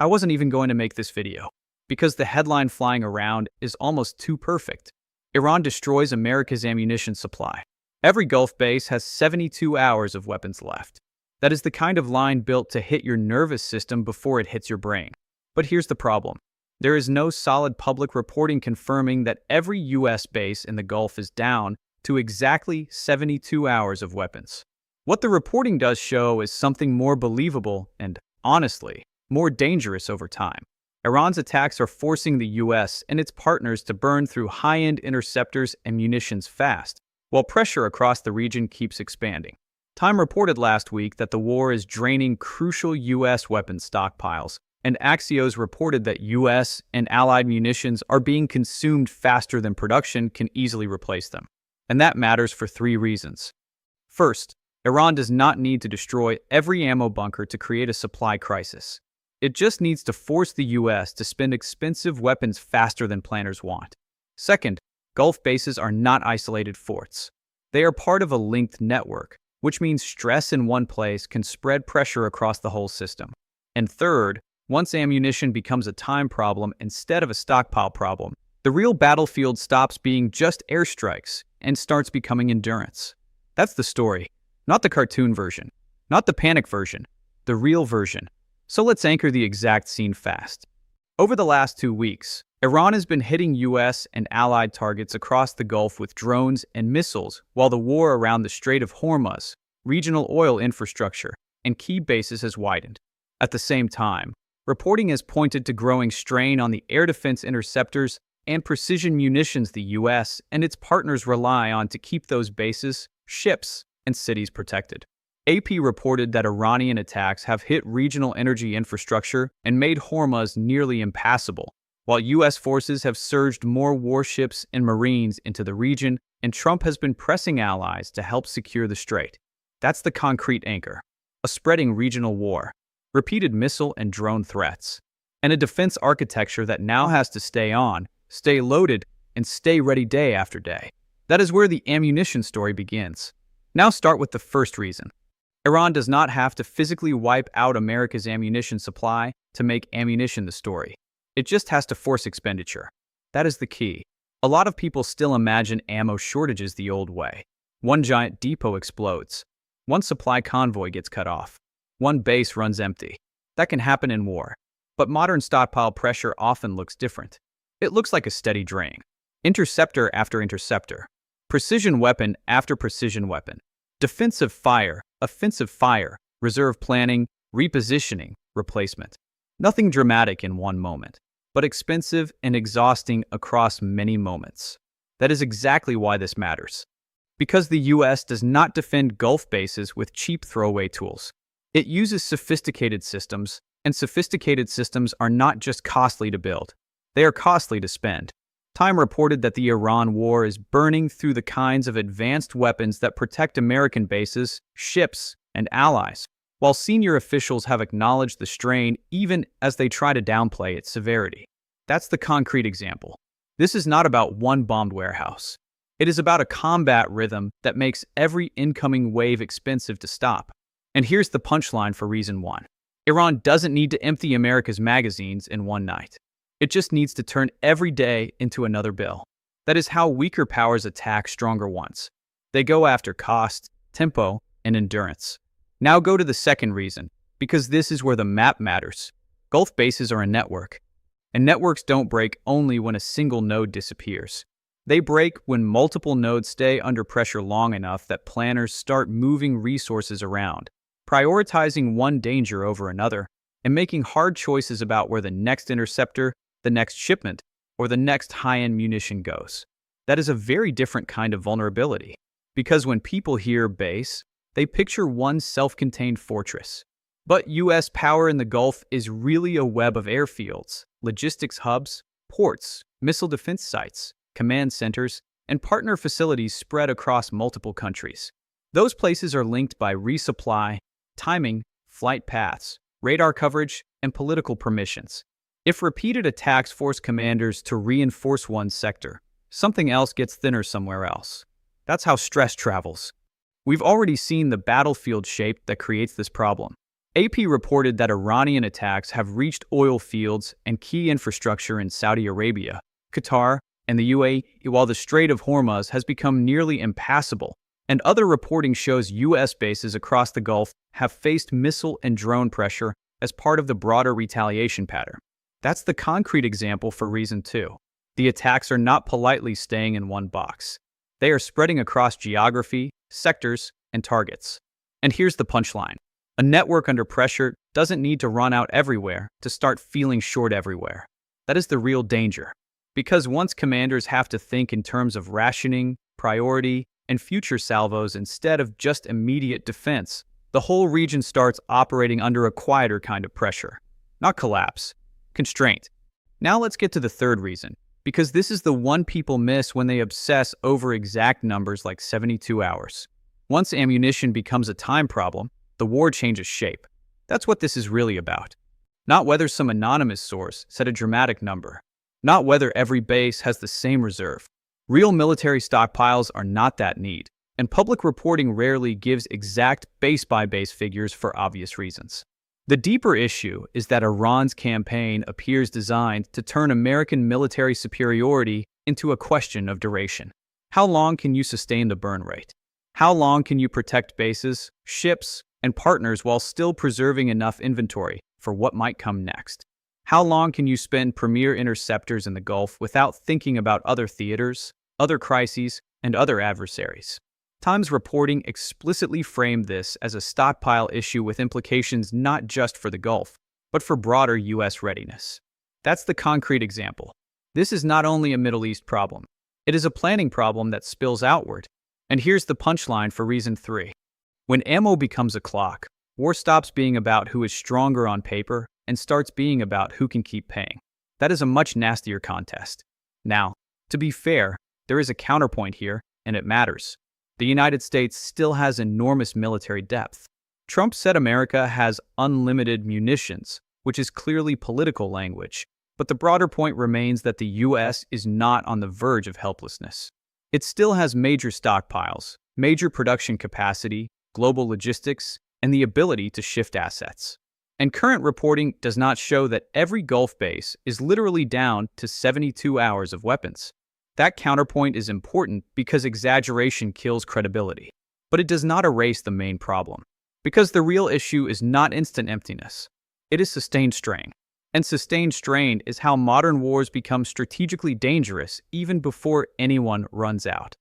I wasn't even going to make this video, because the headline flying around is almost too perfect. Iran destroys America's ammunition supply. Every Gulf base has 72 hours of weapons left. That is the kind of line built to hit your nervous system before it hits your brain. But here's the problem. There is no solid public reporting confirming that every US base in the Gulf is down to exactly 72 hours of weapons. What the reporting does show is something more believable and, honestly, more dangerous over time. Iran's attacks are forcing the US and its partners to burn through high-end interceptors and munitions fast, while pressure across the region keeps expanding. Time reported last week that the war is draining crucial US weapons stockpiles, and Axios reported that US and allied munitions are being consumed faster than production can easily replace them. And that matters for three reasons. First, Iran does not need to destroy every ammo bunker to create a supply crisis. It just needs to force the US to spend expensive weapons faster than planners want. Second, Gulf bases are not isolated forts. They are part of a linked network, which means stress in one place can spread pressure across the whole system. And third, once ammunition becomes a time problem instead of a stockpile problem, the real battlefield stops being just airstrikes and starts becoming endurance. That's the story, not the cartoon version, not the panic version, the real version. So let's anchor the exact scene fast. Over the last 2 weeks, Iran has been hitting US and allied targets across the Gulf with drones and missiles, while the war around the Strait of Hormuz, regional oil infrastructure, and key bases has widened. At the same time, reporting has pointed to growing strain on the air defense interceptors and precision munitions the US and its partners rely on to keep those bases, ships, and cities protected. AP reported that Iranian attacks have hit regional energy infrastructure and made Hormuz nearly impassable, while US forces have surged more warships and Marines into the region, and Trump has been pressing allies to help secure the strait. That's the concrete anchor: a spreading regional war, repeated missile and drone threats, and a defense architecture that now has to stay on, stay loaded, and stay ready day after day. That is where the ammunition story begins. Now start with the first reason. Iran does not have to physically wipe out America's ammunition supply to make ammunition the story. It just has to force expenditure. That is the key. A lot of people still imagine ammo shortages the old way. One giant depot explodes. One supply convoy gets cut off. One base runs empty. That can happen in war. But modern stockpile pressure often looks different. It looks like a steady drain. Interceptor after interceptor. Precision weapon after precision weapon. Defensive fire, offensive fire, reserve planning, repositioning, replacement. Nothing dramatic in one moment, but expensive and exhausting across many moments. That is exactly why this matters. Because the US does not defend Gulf bases with cheap throwaway tools. It uses sophisticated systems, and sophisticated systems are not just costly to build. They are costly to spend. Time reported that the Iran war is burning through the kinds of advanced weapons that protect American bases, ships, and allies, while senior officials have acknowledged the strain even as they try to downplay its severity. That's the concrete example. This is not about one bombed warehouse. It is about a combat rhythm that makes every incoming wave expensive to stop. And here's the punchline for reason one. Iran doesn't need to empty America's magazines in one night. It just needs to turn every day into another bill. That is how weaker powers attack stronger ones. They go after cost, tempo, and endurance. Now go to the second reason, because this is where the map matters. Gulf bases are a network. And networks don't break only when a single node disappears. They break when multiple nodes stay under pressure long enough that planners start moving resources around, prioritizing one danger over another, and making hard choices about where the next interceptor, the next shipment, or the next high-end munition goes. That is a very different kind of vulnerability, because when people hear base, they picture one self-contained fortress. But US power in the Gulf is really a web of airfields, logistics hubs, ports, missile defense sites, command centers, and partner facilities spread across multiple countries. Those places are linked by resupply, timing, flight paths, radar coverage, and political permissions. If repeated attacks force commanders to reinforce one sector, something else gets thinner somewhere else. That's how stress travels. We've already seen the battlefield shape that creates this problem. AP reported that Iranian attacks have reached oil fields and key infrastructure in Saudi Arabia, Qatar, and the UAE, while the Strait of Hormuz has become nearly impassable. And other reporting shows U.S. bases across the Gulf have faced missile and drone pressure as part of the broader retaliation pattern. That's the concrete example for reason 2. The attacks are not politely staying in one box. They are spreading across geography, sectors, and targets. And here's the punchline. A network under pressure doesn't need to run out everywhere to start feeling short everywhere. That is the real danger. Because once commanders have to think in terms of rationing, priority, and future salvos instead of just immediate defense, the whole region starts operating under a quieter kind of pressure. Not collapse, constraint. Now let's get to the third reason, because this is the one people miss when they obsess over exact numbers like 72 hours. Once ammunition becomes a time problem, the war changes shape. That's what this is really about. Not whether some anonymous source said a dramatic number. Not whether every base has the same reserve. Real military stockpiles are not that neat, and public reporting rarely gives exact base-by-base figures for obvious reasons. The deeper issue is that Iran's campaign appears designed to turn American military superiority into a question of duration. How long can you sustain the burn rate? How long can you protect bases, ships, and partners while still preserving enough inventory for what might come next? How long can you spend premier interceptors in the Gulf without thinking about other theaters, other crises, and other adversaries? Times reporting explicitly framed this as a stockpile issue with implications not just for the Gulf, but for broader U.S. readiness. That's the concrete example. This is not only a Middle East problem. It is a planning problem that spills outward. And here's the punchline for reason 3. When ammo becomes a clock, war stops being about who is stronger on paper and starts being about who can keep paying. That is a much nastier contest. Now, to be fair, there is a counterpoint here, and it matters. The United States still has enormous military depth. Trump said America has unlimited munitions, which is clearly political language, but the broader point remains that the U.S. is not on the verge of helplessness. It still has major stockpiles, major production capacity, global logistics, and the ability to shift assets. And current reporting does not show that every Gulf base is literally down to 72 hours of weapons. That counterpoint is important because exaggeration kills credibility. But it does not erase the main problem. Because the real issue is not instant emptiness. It is sustained strain. And sustained strain is how modern wars become strategically dangerous even before anyone runs out.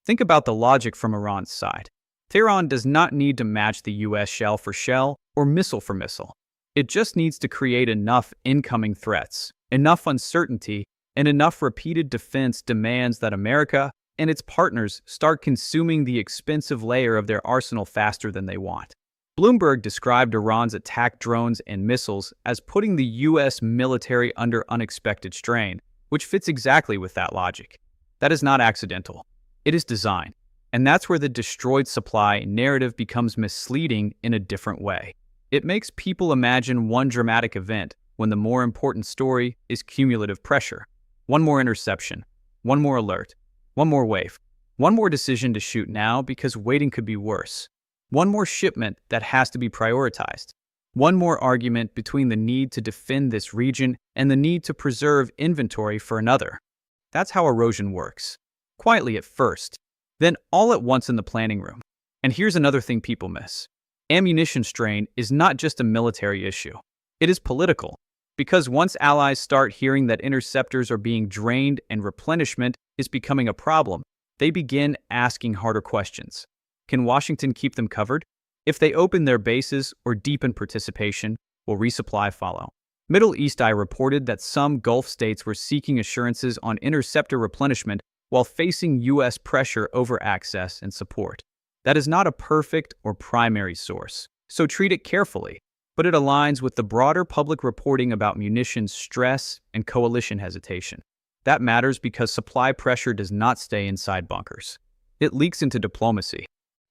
Think about the logic from Iran's side. Tehran does not need to match the U.S. shell for shell or missile for missile. It just needs to create enough incoming threats, enough uncertainty, and enough repeated defense demands that America and its partners start consuming the expensive layer of their arsenal faster than they want. Bloomberg described Iran's attack drones and missiles as putting the U.S. military under unexpected strain, which fits exactly with that logic. That is not accidental. It is design. And that's where the destroyed supply narrative becomes misleading in a different way. It makes people imagine one dramatic event when the more important story is cumulative pressure. One more interception, one more alert, one more wave, one more decision to shoot now because waiting could be worse. One more shipment that has to be prioritized. One more argument between the need to defend this region and the need to preserve inventory for another. That's how erosion works. Quietly at first, then all at once in the planning room. And here's another thing people miss. Ammunition strain is not just a military issue. It is political. Because once allies start hearing that interceptors are being drained and replenishment is becoming a problem, they begin asking harder questions. Can Washington keep them covered? If they open their bases or deepen participation, will resupply follow? Middle East Eye reported that some Gulf states were seeking assurances on interceptor replenishment while facing U.S. pressure over access and support. That is not a perfect or primary source, so treat it carefully, but it aligns with the broader public reporting about munitions stress and coalition hesitation. That matters because supply pressure does not stay inside bunkers. It leaks into diplomacy.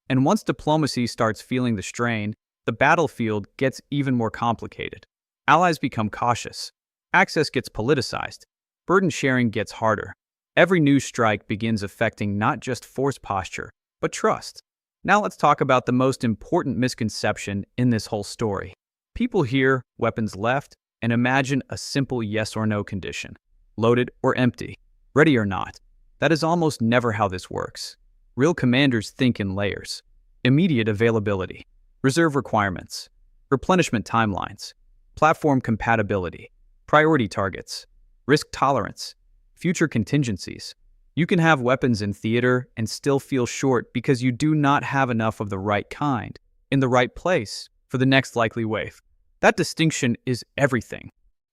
And once diplomacy starts feeling the strain, the battlefield gets even more complicated. Allies become cautious. Access gets politicized. Burden sharing gets harder. Every new strike begins affecting not just force posture, but trust. Now let's talk about the most important misconception in this whole story. People hear weapons left and imagine a simple yes or no condition, loaded or empty, ready or not. That is almost never how this works. Real commanders think in layers: immediate availability, reserve requirements, replenishment timelines, platform compatibility, priority targets, risk tolerance, future contingencies. You can have weapons in theater and still feel short because you do not have enough of the right kind, in the right place, for the next likely wave. That distinction is everything.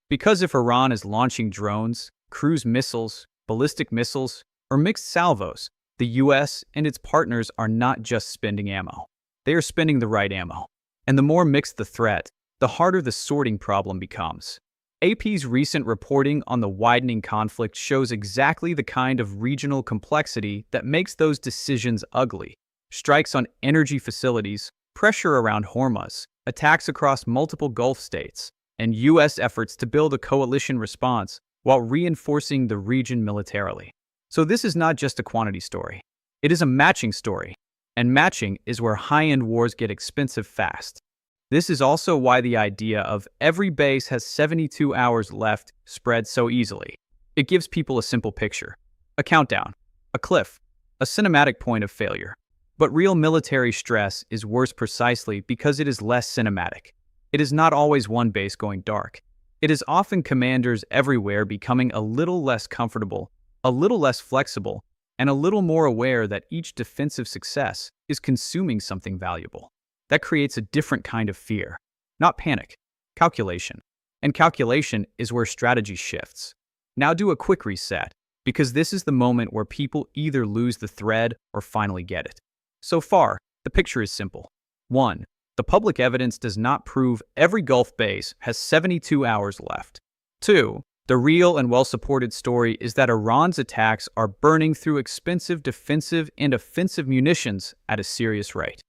Because if Iran is launching drones, cruise missiles, ballistic missiles, or mixed salvos, the US and its partners are not just spending ammo. They are spending the right ammo. And the more mixed the threat, the harder the sorting problem becomes. AP's recent reporting on the widening conflict shows exactly the kind of regional complexity that makes those decisions ugly. Strikes on energy facilities, pressure around Hormuz, attacks across multiple Gulf states, and U.S. efforts to build a coalition response while reinforcing the region militarily. So this is not just a quantity story. It is a matching story. And matching is where high-end wars get expensive fast. This is also why the idea of every base has 72 hours left spreads so easily. It gives people a simple picture: a countdown, a cliff, a cinematic point of failure. But real military stress is worse precisely because it is less cinematic. It is not always one base going dark. It is often commanders everywhere becoming a little less comfortable, a little less flexible, and a little more aware that each defensive success is consuming something valuable. That creates a different kind of fear. Not panic, calculation. And calculation is where strategy shifts. Now do a quick reset, because this is the moment where people either lose the thread or finally get it. So far, the picture is simple. 1. The public evidence does not prove every Gulf base has 72 hours left. 2. The real and well-supported story is that Iran's attacks are burning through expensive defensive and offensive munitions at a serious rate.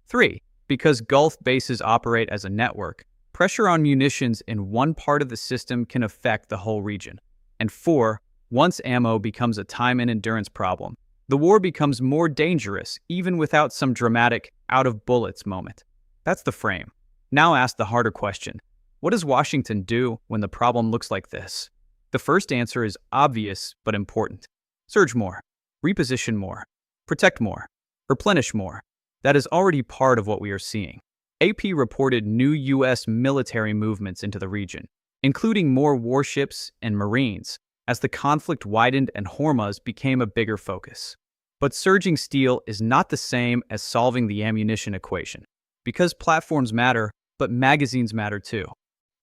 3. Because Gulf bases operate as a network, pressure on munitions in one part of the system can affect the whole region. And 4. Once ammo becomes a time and endurance problem, the war becomes more dangerous even without some dramatic out-of-bullets moment. That's the frame. Now ask the harder question. What does Washington do when the problem looks like this? The first answer is obvious but important. Surge more, reposition more, protect more, replenish more. That is already part of what we are seeing. AP reported new U.S. military movements into the region, including more warships and Marines, as the conflict widened and Hormuz became a bigger focus. But surging steel is not the same as solving the ammunition equation, because platforms matter, but magazines matter too.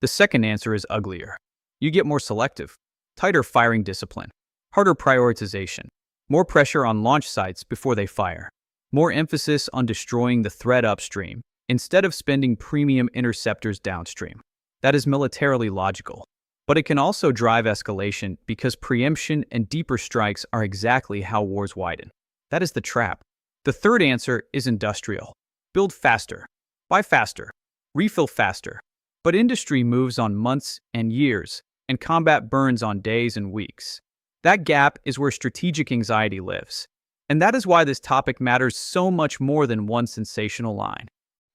The second answer is uglier. You get more selective, tighter firing discipline, harder prioritization, more pressure on launch sites before they fire, more emphasis on destroying the threat upstream instead of spending premium interceptors downstream. That is militarily logical. But it can also drive escalation because preemption and deeper strikes are exactly how wars widen. That is the trap. The third answer is industrial. Build faster, buy faster, refill faster. But industry moves on months and years, and combat burns on days and weeks. That gap is where strategic anxiety lives. And that is why this topic matters so much more than one sensational line.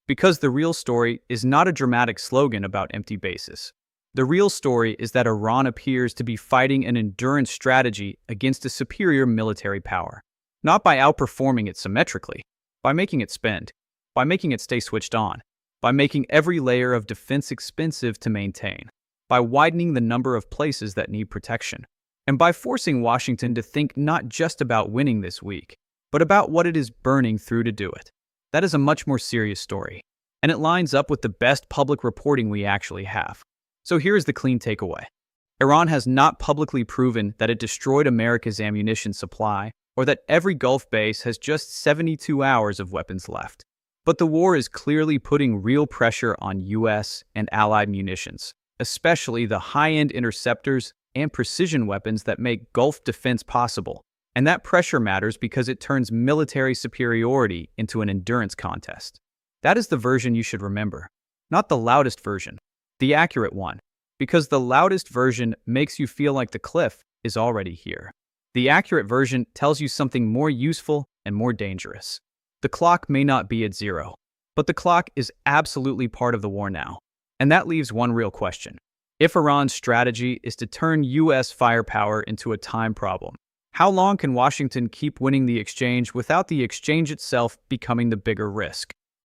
Because the real story is not a dramatic slogan about empty bases. The real story is that Iran appears to be fighting an endurance strategy against a superior military power. Not by outperforming it symmetrically, by making it spend, by making it stay switched on, by making every layer of defense expensive to maintain, by widening the number of places that need protection, and by forcing Washington to think not just about winning this week, but about what it is burning through to do it. That is a much more serious story, and it lines up with the best public reporting we actually have. So here is the clean takeaway. Iran has not publicly proven that it destroyed America's ammunition supply or that every Gulf base has just 72 hours of weapons left. But the war is clearly putting real pressure on U.S. and allied munitions, especially the high-end interceptors and precision weapons that make Gulf defense possible. And that pressure matters because it turns military superiority into an endurance contest. That is the version you should remember, not the loudest version, the accurate one, because the loudest version makes you feel like the cliff is already here. The accurate version tells you something more useful and more dangerous. The clock may not be at zero, but the clock is absolutely part of the war now. And that leaves one real question. If Iran's strategy is to turn U.S. firepower into a time problem, how long can Washington keep winning the exchange without the exchange itself becoming the bigger risk?